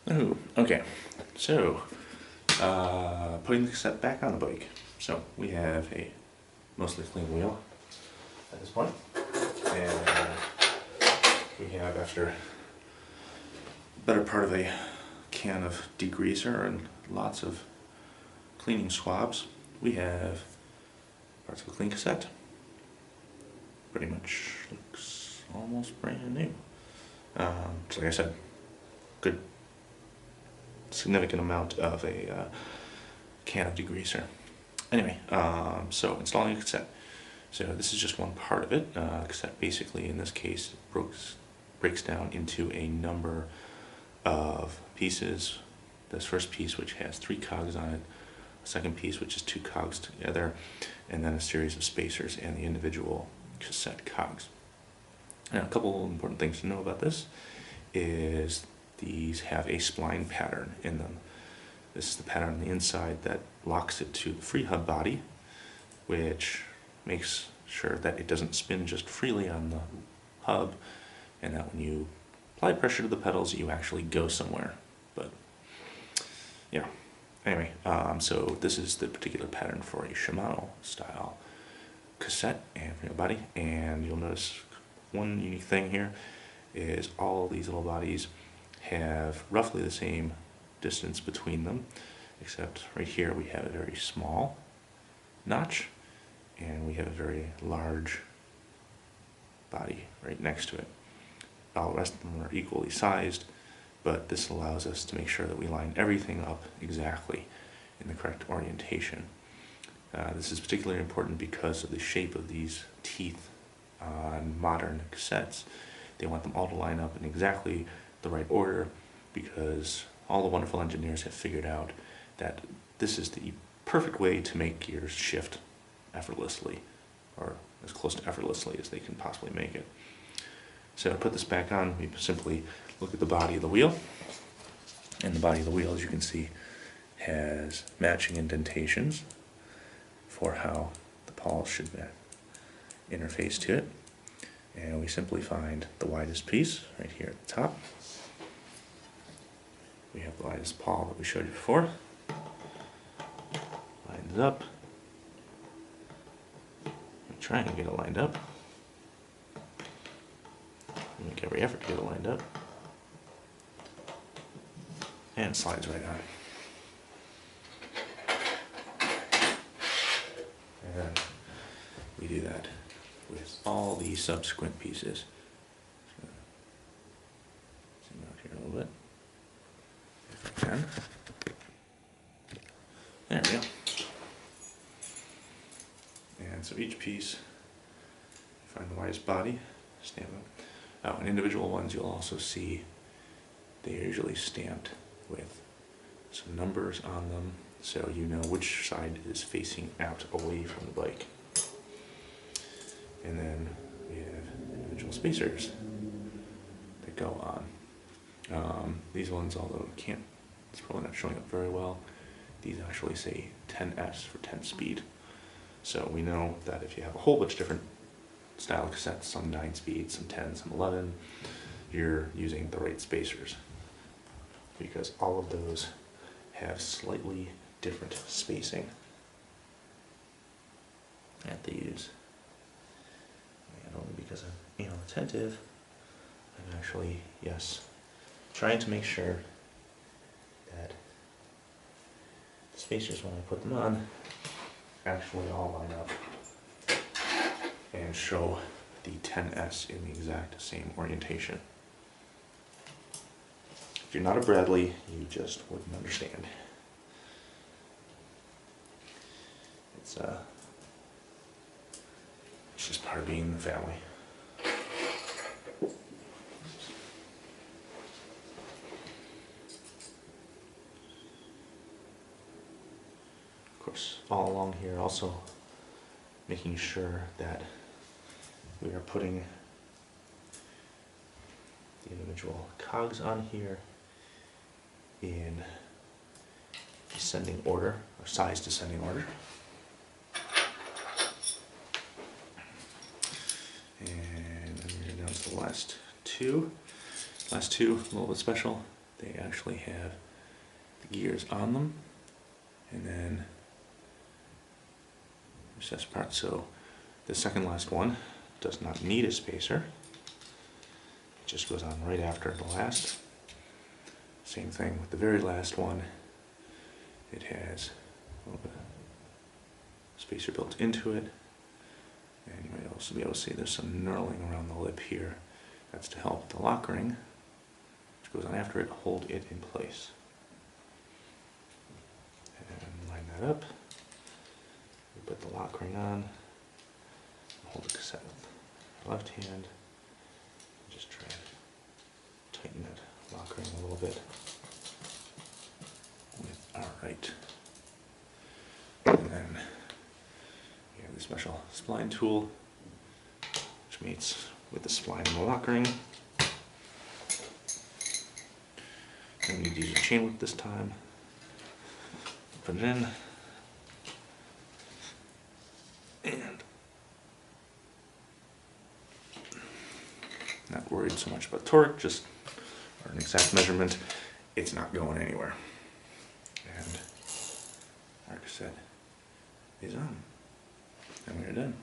Oh, okay. So, putting the cassette back on the bike. So, we have a mostly clean wheel at this point. And we have, after better part of a can of degreaser and lots of cleaning swabs, we have parts of a clean cassette. Pretty much looks almost brand new. So like I said, good significant amount of a can of degreaser. Anyway, so installing a cassette. So this is just one part of it. Cassette basically, in this case, breaks down into a number of pieces. This first piece, which has 3 cogs on it, a second piece, which is 2 cogs together, and then a series of spacers and the individual cassette cogs. Now, a couple important things to know about this is these have a spline pattern in them. This is the pattern on the inside that locks it to the free hub body, which makes sure that it doesn't spin just freely on the hub, and that when you apply pressure to the pedals, you actually go somewhere. But yeah, anyway, so this is the particular pattern for a Shimano style cassette and free hub body, and you'll notice one unique thing here is all these little bodies have roughly the same distance between them, except right here we have a very small notch and we have a very large body right next to it. All the rest of them are equally sized, but this allows us to make sure that we line everything up exactly in the correct orientation. This is particularly important because of the shape of these teeth on modern cassettes. They want them all to line up in exactly the right order, because all the wonderful engineers have figured out that this is the perfect way to make gears shift effortlessly, or as close to effortlessly as they can possibly make it. So to put this back on, we simply look at the body of the wheel, and the body of the wheel, as you can see, has matching indentations for how the pawls should interface to it. And we simply find the widest piece right here at the top. We have the widest pawl that we showed you before. Lines it up. We try and get it lined up. We make every effort to get it lined up. And it slides right on. And we do that with all the subsequent pieces. So, zoom out here a little bit, if I can. There we go. And so each piece, find the widest body, stamp them. In individual ones, you'll also see they are usually stamped with some numbers on them, so you know which side is facing out away from the bike. And then we have individual spacers that go on. These ones, although it's probably not showing up very well, these actually say 10S for 10 speed. So we know that if you have a whole bunch of different style cassettes, some 9 speed, some 10, some 11, you're using the right spacers, because all of those have slightly different spacing that they use. And only because I'm anal attentive, I'm actually, yes, trying to make sure that the spacers, when I put them on, actually all line up and show the 10S in the exact same orientation. If you're not a Bradley, you just wouldn't understand. It's just part of being in the family. Of course, all along here also making sure that we are putting the individual cogs on here in descending order, or size descending order. And then we're down to the last two. Last two, a little bit special. they actually have the gears on them, and then recessed parts. So the second last one does not need a spacer. It just goes on right after the last. Same thing with the very last one. It has a little bit of spacer built into it. And you might also be able to see there's some knurling around the lip here. That's to help the lock ring, which goes on after it, hold it in place. And line that up. We put the lock ring on. Hold the cassette with the left hand. Just try to tighten that lock ring a little bit with our right. And then we have the special spline tool, which mates with the spline and the lock ring. And we need to use a chain whip this time. Put it in. And not worried so much about torque, just or an exact measurement. It's not going anywhere. And our cassette is on. And we are done.